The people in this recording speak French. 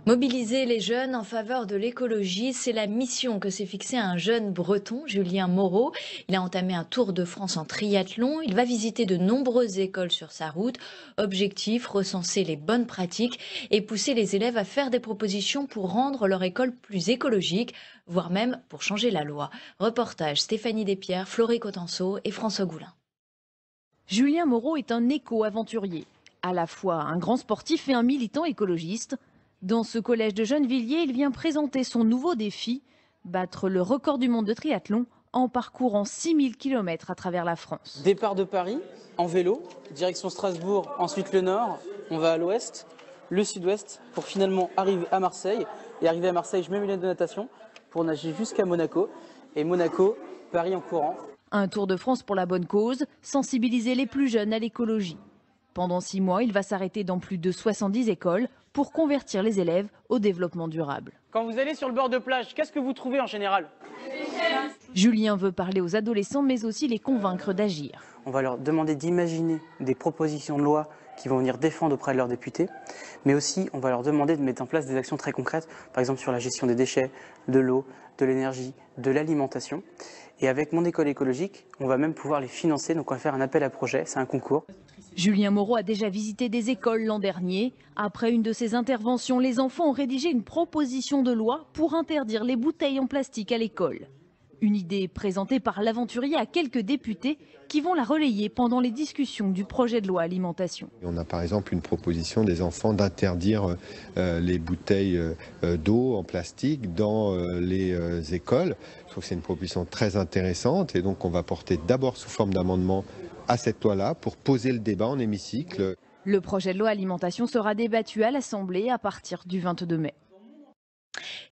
Mobiliser les jeunes en faveur de l'écologie, c'est la mission que s'est fixée un jeune breton, Julien Moreau. Il a entamé un tour de France en triathlon. Il va visiter de nombreuses écoles sur sa route. Objectif, recenser les bonnes pratiques et pousser les élèves à faire des propositions pour rendre leur école plus écologique, voire même pour changer la loi. Reportage Stéphanie Despierres, Florie Cotenceau et François Goulin. Julien Moreau est un éco-aventurier, à la fois un grand sportif et un militant écologiste. Dans ce collège de Gennevilliers, il vient présenter son nouveau défi, battre le record du monde de triathlon en parcourant 6000 km à travers la France. Départ de Paris, en vélo, direction Strasbourg, ensuite le nord, on va à l'ouest, le sud-ouest, pour finalement arriver à Marseille. Et arrivé à Marseille, je mets mes lunettes de natation pour nager jusqu'à Monaco. Et Monaco, Paris en courant. Un tour de France pour la bonne cause, sensibiliser les plus jeunes à l'écologie. Pendant 6 mois, il va s'arrêter dans plus de 70 écoles pour convertir les élèves au développement durable. Quand vous allez sur le bord de plage, qu'est-ce que vous trouvez en général? Julien veut parler aux adolescents, mais aussi les convaincre d'agir. On va leur demander d'imaginer des propositions de loi qui vont venir défendre auprès de leurs députés, mais aussi on va leur demander de mettre en place des actions très concrètes, par exemple sur la gestion des déchets, de l'eau, de l'énergie, de l'alimentation. Et avec mon école écologique, on va même pouvoir les financer, donc on va faire un appel à projet, c'est un concours. Julien Moreau a déjà visité des écoles l'an dernier. Après une de ses interventions, les enfants ont rédigé une proposition de loi pour interdire les bouteilles en plastique à l'école. Une idée présentée par l'aventurier à quelques députés qui vont la relayer pendant les discussions du projet de loi alimentation. On a par exemple une proposition des enfants d'interdire les bouteilles d'eau en plastique dans les écoles. Je trouve que c'est une proposition très intéressante et donc on va porter d'abord sous forme d'amendement à cette loi-là pour poser le débat en hémicycle. Le projet de loi alimentation sera débattu à l'Assemblée à partir du 22 mai.